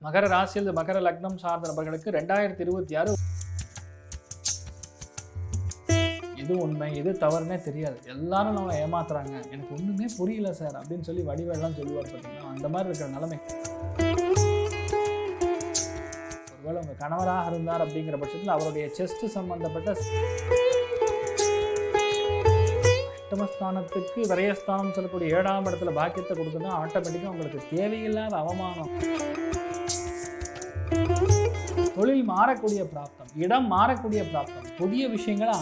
மகர ராசியில் மகர லக்னம் சார்ந்த நபர்களுக்கு 2026 இது உண்மை இது தவறுனே தெரியாது. எல்லாரும் நம்ம ஏமாத்துறாங்க, எனக்கு ஒன்றுமே புரியல சார் அப்படின்னு சொல்லி வடிவேலாம் சொல்லுவார் பார்த்தீங்கன்னா, அந்த மாதிரி இருக்கிற நிலைமை. ஒருவேளை உங்கள் கணவராக இருந்தார் அப்படிங்கிற பட்சத்தில் அவருடைய செஸ்ட் சம்பந்தப்பட்ட அஷ்டமஸ்தானத்துக்கு விரயஸ்தானம் சொல்லக்கூடிய 7ஆம் இடத்துல பாக்கியத்தை கொடுக்குன்னா ஆட்டோமேட்டிக்காக உங்களுக்கு தேவையில்லாத அவமானம், தொழில் மாறக்கூடிய பிராப்தம், இடம் மாறக்கூடிய பிராப்தம், புதிய விஷயங்களை.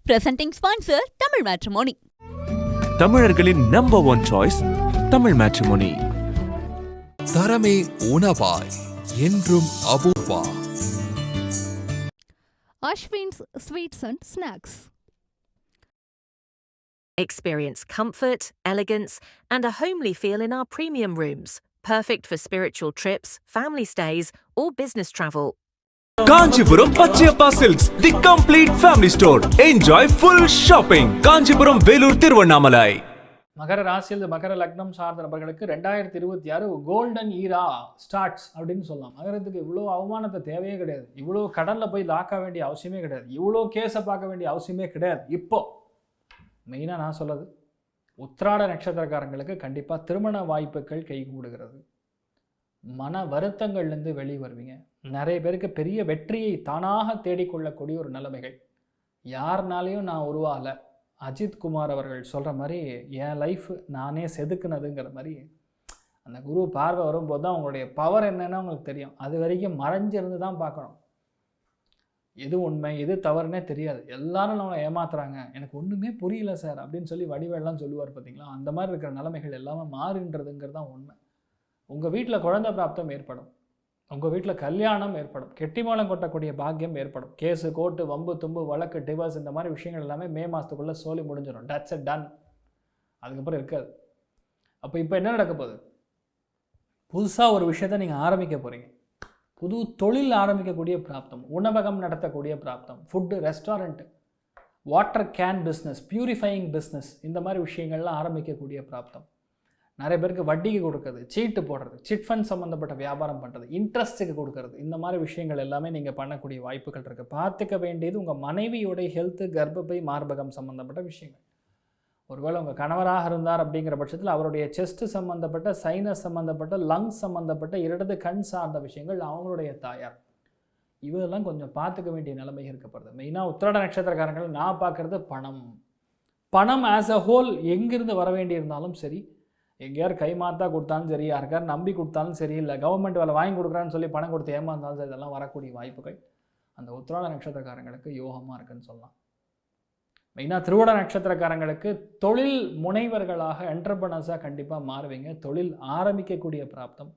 Presenting sponsor Tamil matrimony. தமிழர்களின் நம்பர் 1 சாய்ஸ் தமிழ் மேட்ரிமோனி. தரமே உணவாய் என்றும் Apoorva. Ashwin's Sweets and Snacks. Experience comfort, elegance, and a homely feel in our premium rooms. Perfect for spiritual trips, family stays, or business travel. Kanchipuram Pachaiyappa silks, the complete family store. Enjoy full shopping. Kanchipuram, Vellore, Tiruvannamalai. மகர ராசியில் மகர லக்னம் சார்ந்த நபர்களுக்கு 2026 golden ஈரா starts அப்படின்னு சொல்லலாம். மகரத்துக்கு இவ்வளோ அவமானத்தை தேவையே கிடையாது, இவ்வளோ கடலில் போய் லாக்க வேண்டிய அவசியமே கிடையாது, இவ்வளோ கேஸை பார்க்க வேண்டிய அவசியமே கிடையாது. இப்போ மெயினாக நான் சொல்கிறது, உத்திராட நட்சத்திரக்காரங்களுக்கு கண்டிப்பாக திருமண வாய்ப்புகள் கைகூடுகிறது. மன வருத்தங்கள்லேருந்து வெளியே வருவீங்க. நிறைய பேருக்கு பெரிய வெற்றியை தானாக தேடிக்கொள்ளக்கூடிய ஒரு நிலைமைகள். யாருனாலையும் நான் உருவாகலை, அஜித் குமார் அவர்கள் சொல்கிற மாதிரி என் லைஃப் நானே செதுக்குனதுங்கிற மாதிரி அந்த குரு பார்வை வரும்போது தான் உங்களுடைய பவர் என்னன்னு உங்களுக்கு தெரியும். அது வரைக்கும் மறைஞ்சிருந்து தான் பார்க்கணும். எது உண்மை எது தவறுனே தெரியாது. எல்லாரும் நம்ம ஏமாத்துறாங்க, எனக்கு ஒன்றுமே புரியல சார் அப்படின்னு சொல்லி வடிவேலாம் சொல்லுவார் பார்த்தீங்களா. அந்த மாதிரி இருக்கிற நிலைமைகள் எல்லாமே மாறுன்றதுங்கிறது தான் உண்மை. உங்கள் வீட்டில் குழந்தை பிராப்தம் ஏற்படும், உங்கள் வீட்டில் கல்யாணம் ஏற்படும், கெட்டிமூலம் கொட்டக்கூடிய பாக்கியம் ஏற்படும். கேஸு, கோர்ட்டு, வம்பு, தும்பு, வழக்கு, டிவோர்ஸ் இந்த மாதிரி விஷயங்கள் எல்லாமே மே மாதத்துக்குள்ளே சோலி முடிஞ்சிடும். That's it, done. அதுக்கப்புறம் இருக்காது. அப்போ இப்போ என்ன நடக்க போகுது? புதுசாக ஒரு விஷயத்தை நீங்கள் ஆரம்பிக்க போகிறீங்க. புது தொழில் ஆரம்பிக்கக்கூடிய பிராப்தம், உணவகம் நடத்தக்கூடிய பிராப்தம், food, restaurant, water can business, purifying business, இந்த மாதிரி விஷயங்கள்லாம் ஆரம்பிக்கக்கூடிய பிராப்தம். நிறைய பேருக்கு வட்டிக்கு கொடுக்குறது, சீட்டு போடுறது, சிட் ஃபண்ட் சம்மந்தப்பட்ட வியாபாரம் பண்ணுறது, இன்ட்ரெஸ்ட்டுக்கு கொடுக்கறது, இந்த மாதிரி விஷயங்கள் எல்லாமே நீங்கள் பண்ணக்கூடிய வாய்ப்புகள் இருக்குது. பார்த்துக்க வேண்டியது உங்கள் மனைவியோடைய ஹெல்த்து, கர்ப்பப்பை, மார்பகம் சம்மந்தப்பட்ட விஷயங்கள். ஒருவேளை உங்கள் கணவராக இருந்தார் அப்படிங்கிற பட்சத்தில் அவருடைய செஸ்ட் சம்மந்தப்பட்ட, சைனஸ் சம்மந்தப்பட்ட, லங்ஸ் சம்மந்தப்பட்ட, இடது கண் சார்ந்த விஷயங்கள், அவங்களுடைய தாயார், இதெல்லாம் கொஞ்சம் பார்த்துக்க வேண்டிய நிலைமை இருக்கப்படுது. மெயினாக உத்திராட நட்சத்திரக்காரங்கள் நான் பார்க்குறது பணம் ஆஸ் அ ஹோல் எங்கிருந்து வர வேண்டியிருந்தாலும் சரி, எங்கேயார் கைமாத்தா கொடுத்தாலும் சரி, யாருக்கார் நம்பி கொடுத்தாலும் சரி, இல்லை கவர்மெண்ட் வேலை வாங்கி கொடுக்குறான்னு சொல்லி பணம் கொடுத்து ஏமாந்தாலும் சரி, இதெல்லாம் வரக்கூடிய வாய்ப்புகள் அந்த உத்திராட நட்சத்திரக்காரங்களுக்கு யோகமாக இருக்குன்னு சொல்லலாம். மெயினாக திருவோட நட்சத்திரக்காரங்களுக்கு தொழில் முனைவர்களாக, என்டர்பிரனர்ஸாக கண்டிப்பாக மாறுவீங்க. தொழில் ஆரம்பிக்கக்கூடிய பிராப்தம்,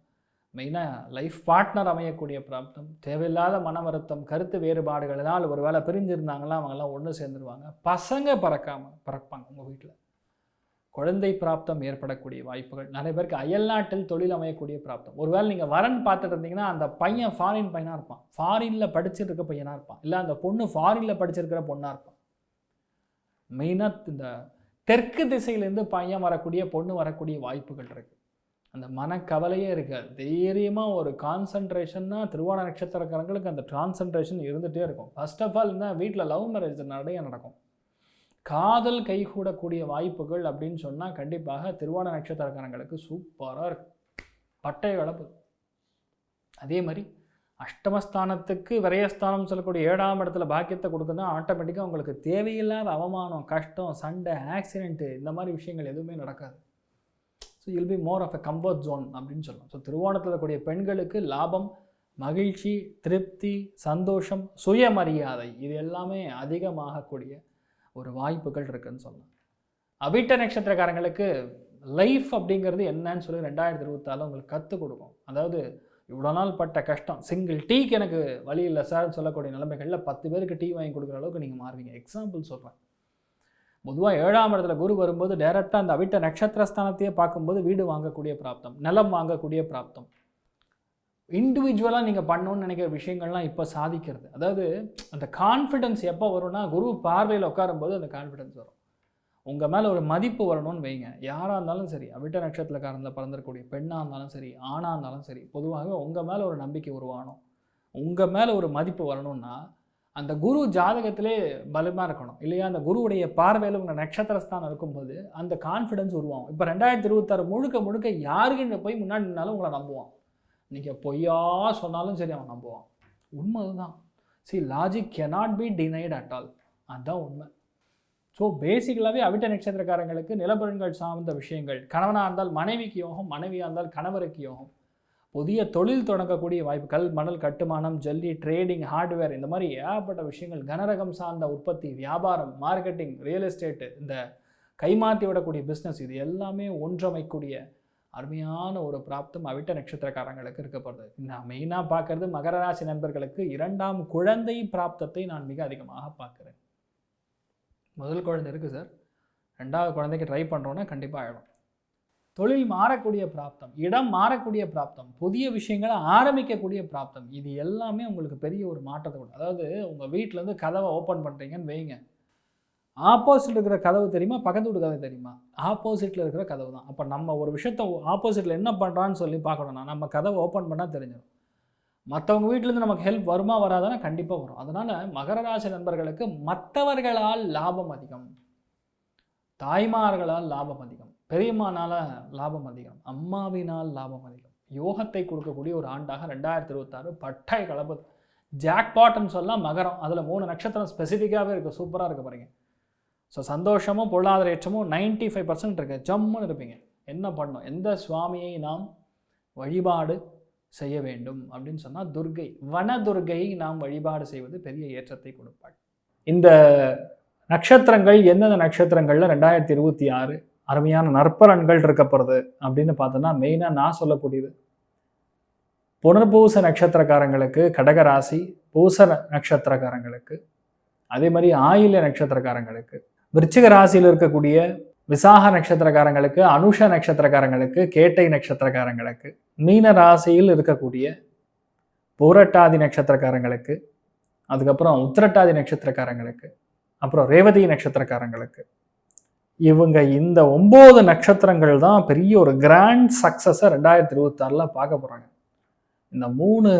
மெயினாக லைஃப் பார்ட்னர் அமையக்கூடிய பிராப்தம், தேவையில்லாத மன வருத்தம், கருத்து வேறுபாடுகளினால் ஒரு வேளை பிரிஞ்சிருந்தாங்களா அவங்கெல்லாம் ஒன்று சேர்ந்துருவாங்க. பசங்க பறப்பாங்க உங்கள் வீட்டில். குழந்தை பிராப்தம் ஏற்படக்கூடிய வாய்ப்புகள். நிறைய பேருக்கு அயல்நாட்டில் தொழில் அமையக்கூடிய பிராப்தம். ஒருவேளை நீங்கள் வரன் பார்த்துட்டு இருந்தீங்கன்னா அந்த பையன் ஃபாரின் பையனாக இருப்பான், ஃபாரினில் படிச்சுட்டு இருக்க பையனாக இருப்பான், இல்லை அந்த பொண்ணு ஃபாரினில் படிச்சிருக்கிற பொண்ணாக இருப்பான். மெயினாக இந்த தெற்கு திசையிலேருந்து பையன் வரக்கூடிய பொண்ணு வரக்கூடிய வாய்ப்புகள் இருக்குது. அந்த மனக்கவலையே இருக்காது. தைரியமாக ஒரு கான்சன்ட்ரேஷன்னா திருவோண நட்சத்திரக்காரங்களுக்கு அந்த கான்சன்ட்ரேஷன் இருந்துகிட்டே இருக்கும். ஃபர்ஸ்ட் ஆஃப் ஆல் இருந்தால் வீட்டில் லவ் மேரேஜ் நிறைய நடக்கும். காதல் கைகூடக்கூடிய வாய்ப்புகள் அப்படின்னு சொன்னால் கண்டிப்பாக திருவோண நட்சத்திரக்காரங்களுக்கு சூப்பராக இருக்கும். பட்டை வளர்ப்பு. அதே மாதிரி அஷ்டமஸ்தானத்துக்கு விரயஸ்தானம் சொல்லக்கூடிய 7ஆம் இடத்துல பாக்கியத்தை கொடுக்குன்னா ஆட்டோமேட்டிக்காக உங்களுக்கு தேவையில்லாத அவமானம், கஷ்டம், சண்டை, ஆக்சிடென்ட்டு இந்த மாதிரி விஷயங்கள் எதுவுமே நடக்காது. So you'll be more of a comfort zone அப்படின்னு சொல்லலாம். ஸோ திருவோணத்தில் இருக்கக்கூடிய பெண்களுக்கு லாபம், மகிழ்ச்சி, திருப்தி, சந்தோஷம், சுயமரியாதை இது எல்லாமே அதிகமாகக்கூடிய ஒரு வாய்ப்புகள் இருக்குதுன்னு சொல்லலாம். அவிட்ட நட்சத்திரக்காரங்களுக்கு லைஃப் அப்படிங்கிறது என்னன்னு சொல்லி 2024 உங்களுக்கு கற்றுக் கொடுக்கும். அதாவது இவ்வளோ நாள் பட்ட கஷ்டம், சிங்கிள் டீக்கு எனக்கு வழி இல்லை சார்னு சொல்லக்கூடிய நிலைமைகளில் 10 பேருக்கு டீ வாங்கி கொடுக்குற அளவுக்கு நீங்கள் மாறுவீங்க. எக்ஸாம்பிள் சொல்கிறேன். பொதுவாக 7ஆம் இடத்துல குரு வரும்போது டைரெக்டாக அந்த அவிட்ட நட்சத்திரஸ்தானத்தையே பார்க்கும்போது வீடு வாங்கக்கூடிய பிராப்தம், நிலம் வாங்கக்கூடிய பிராப்தம், இண்டிவிஜுவலாக நீங்கள் பண்ணணுன்னு நினைக்கிற விஷயங்கள்லாம் இப்போ சாதிக்கிறது. அதாவது அந்த கான்ஃபிடென்ஸ் எப்போ வரும்னா குரு பார்வையில் உட்காரும்போது அந்த கான்ஃபிடென்ஸ் வரும். உங்கள் மேலே ஒரு மதிப்பு வரணும்னு வைங்க. யாராக இருந்தாலும் சரி, அவிட்ட நட்சத்திரக்காரனில் பிறந்திருக்கக்கூடிய பெண்ணாக இருந்தாலும் சரி, ஆணாக இருந்தாலும் சரி, பொதுவாகவே உங்கள் மேலே ஒரு நம்பிக்கை உருவாகணும், உங்கள் மேலே ஒரு மதிப்பு வரணும்னா அந்த குரு ஜாதகத்திலே பலமாக இருக்கணும் இல்லையா? அந்த குருவுடைய பார்வையில் உங்கள் நட்சத்திரஸ்தானம் இருக்கும்போது அந்த கான்ஃபிடன்ஸ் உருவாகும். இப்போ 2026 முழுக்க முழுக்க யாருக்கிட்ட போய் முன்னாடி நின்னாலும் உங்களை நம்புவான். நீங்கள் பொய்யா சொன்னாலும் சரி அவன் நம்புவான். உண்மை அதுதான். Logic cannot be denied at all. அதுதான் உண்மை. ஸோ பேசிக்கலாகவே அவிட்ட நட்சத்திரக்காரங்களுக்கு நிலப்பலன்கள் சார்ந்த விஷயங்கள், கணவனாக இருந்தால் மனைவிக்கு யோகம், மனைவியாக இருந்தால் கணவருக்கு யோகம், புதிய தொழில் தொடங்கக்கூடிய வாய்ப்புகள், மணல் கட்டுமானம், ஜல்லி, ட்ரேடிங், ஹார்ட்வேர், இந்த மாதிரி ஏகப்பட்ட விஷயங்கள், கனரகம் சார்ந்த உற்பத்தி, வியாபாரம், மார்க்கெட்டிங், ரியல் எஸ்டேட்டு, இந்த கைமாற்றி விடக்கூடிய பிஸ்னஸ், இது எல்லாமே ஒன்றமைக்கூடிய அருமையான ஒரு பிராப்தம் அவிட்ட நட்சத்திரக்காரங்களுக்கு இருக்கப்படுது. நான் மெயினாக பார்க்கறது மகர ராசி நண்பர்களுக்கு 2ஆம் குழந்தை பிராப்தத்தை நான் மிக அதிகமாக பார்க்குறேன். முதல் குழந்தை இருக்குது சார், 2வது குழந்தைக்கு ட்ரை பண்ணுறோன்னா கண்டிப்பாக ஆகிடும். தொழில் மாறக்கூடிய பிராப்தம், இடம் மாறக்கூடிய பிராப்தம், புதிய விஷயங்களை ஆரம்பிக்கக்கூடிய பிராப்தம், இது எல்லாமே உங்களுக்கு பெரிய ஒரு மாற்றத்தை கொடுக்கும். அதாவது உங்கள் வீட்டிலேருந்து கதவை ஓப்பன் பண்ணுறீங்கன்னு வைங்க, ஆப்போசிட்டில் இருக்கிற கதவு தெரியுமா, பக்கத்து வீட்டு கதவு தெரியுமா? ஆப்போசிட்டில் இருக்கிற கதவு தான். அப்போ நம்ம ஒரு விஷயத்தை ஆப்போசிட்டில் என்ன பண்ணுறான்னு சொல்லி பார்க்கணும்னா நம்ம கதவை ஓப்பன் பண்ணால் தெரிஞ்சிடும். மற்றவங்க வீட்டிலேருந்து நமக்கு ஹெல்ப் வருமா வராதானா கண்டிப்பாக வரும். அதனால் மகர ராசி நண்பர்களுக்கு மற்றவர்களால் லாபம் அதிகம், தாய்மார்களால் லாபம் அதிகம், பெரியம்மானால் லாபம் அதிகம், அம்மாவினால் லாபம் அதிகம், யோகத்தை கொடுக்கக்கூடிய ஒரு ஆண்டாக 2026 பட்டை கலப்பது. ஜாக்பாட்னு சொல்லலாம் மகரம். அதில் 3 நட்சத்திரம் ஸ்பெசிஃபிக்காகவே இருக்குது, சூப்பராக இருக்க பாருங்க. ஸோ சந்தோஷமும் பொருளாதார ஏற்றமும் 95% இருக்குது. ஜம்முன்னு இருப்பீங்க. என்ன பண்ணணும், எந்த சுவாமியை நாம் வழிபாடு செய்ய வேண்டும் அப்படின்னு சொன்னால் துர்கை, வனதுர்கையை நாம் வழிபாடு செய்வது பெரிய ஏற்றத்தை கொடுப்பாள். இந்த நட்சத்திரங்கள் எந்தெந்த நட்சத்திரங்களில் 2026 அருமையான நற்பலன்கள் இருக்கப்படுறது அப்படின்னு பார்த்தோன்னா மெயினாக நான் சொல்லக்கூடியது புனர்பூச நட்சத்திரக்காரங்களுக்கு கடகராசி, பூச நட்சத்திரக்காரங்களுக்கு, அதே மாதிரி ஆயில்ய நட்சத்திரக்காரங்களுக்கு, விருச்சிக ராசியில் இருக்கக்கூடிய விசாக நட்சத்திரக்காரங்களுக்கு, அனுஷ நட்சத்திரக்காரங்களுக்கு, கேட்டை நட்சத்திரக்காரங்களுக்கு, மீன ராசியில் இருக்கக்கூடிய பூரட்டாதி நட்சத்திரக்காரங்களுக்கு, அதுக்கப்புறம் உத்திரட்டாதி நட்சத்திரக்காரங்களுக்கு, அப்புறம் ரேவதி நட்சத்திரக்காரங்களுக்கு, இவங்க இந்த 9 நட்சத்திரங்கள் தான் பெரிய ஒரு கிராண்ட் சக்ஸஸை 2026 பார்க்க போகிறாங்க. இந்த 3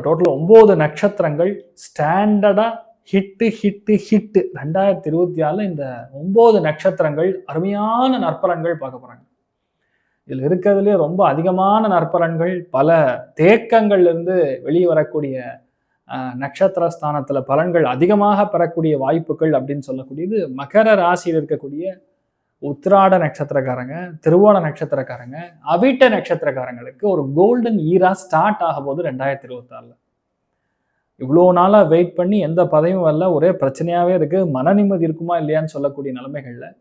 டோட்டல் 9 நட்சத்திரங்கள் ஸ்டாண்டர்டாக ஹிட்டு 2026 இந்த 9 நட்சத்திரங்கள் அருமையான நற்பலன்கள் பார்க்க போகிறாங்க. இதில் இருக்கிறதுலே ரொம்ப அதிகமான நற்பலன்கள், பல தேக்கங்கள்லேருந்து வெளியே வரக்கூடிய நட்சத்திரஸ்தானத்தில் பலன்கள் அதிகமாக பெறக்கூடிய வாய்ப்புகள் அப்படின்னு சொல்லக்கூடியது மகர ராசியில் இருக்கக்கூடிய உத்திராட நட்சத்திரக்காரங்க, திருவோண நட்சத்திரக்காரங்க, அவிட்ட நட்சத்திரக்காரங்களுக்கு ஒரு கோல்டன் ஈரா ஸ்டார்ட் ஆக போது 2026. இவ்வளோ நாளாக வெயிட் பண்ணி எந்த பதவியும் வரல, ஒரே பிரச்சனையாகவே இருக்குது, மன நிம்மதி இருக்குமா இல்லையான்னு சொல்லக்கூடிய நிலைமைகளில்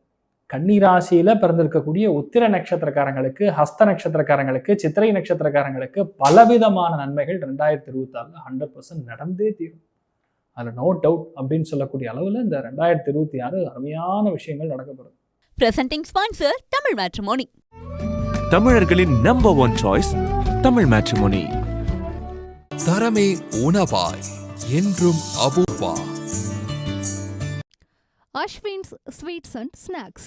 கன்னி ராசியில் பிறந்திருக்கக்கூடிய உத்திர நட்சத்திரக்காரங்களுக்கு, ஹஸ்த நட்சத்திரக்காரங்களுக்கு, சித்திரை நட்சத்திரக்காரங்களுக்கு பலவிதமான நன்மைகள் 2026 100% நடந்தே தீரும். அதில் நோ டவுட் அப்படின்னு சொல்லக்கூடிய அளவில் இந்த 2026 அருமையான விஷயங்கள் நடக்கப்படும். Presenting sponsor Tamil matrimony. தமிழர்களின் நம்பர் 1 சாய்ஸ் தமிழ் மேட்ரிமோனி. தரமே உணவாய் என்றும் Apoorva. Ashwin's Sweets and Snacks.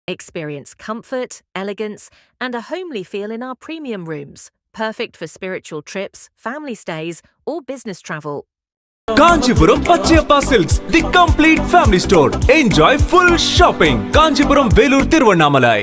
Experience comfort, elegance, and a homely feel in our premium rooms. Perfect for spiritual trips, family stays, or business travel. Kanchipuram Pachaiyappa silks, the complete family store. Enjoy full shopping. Kanchipuram, Vellore, Tiruvannamalai.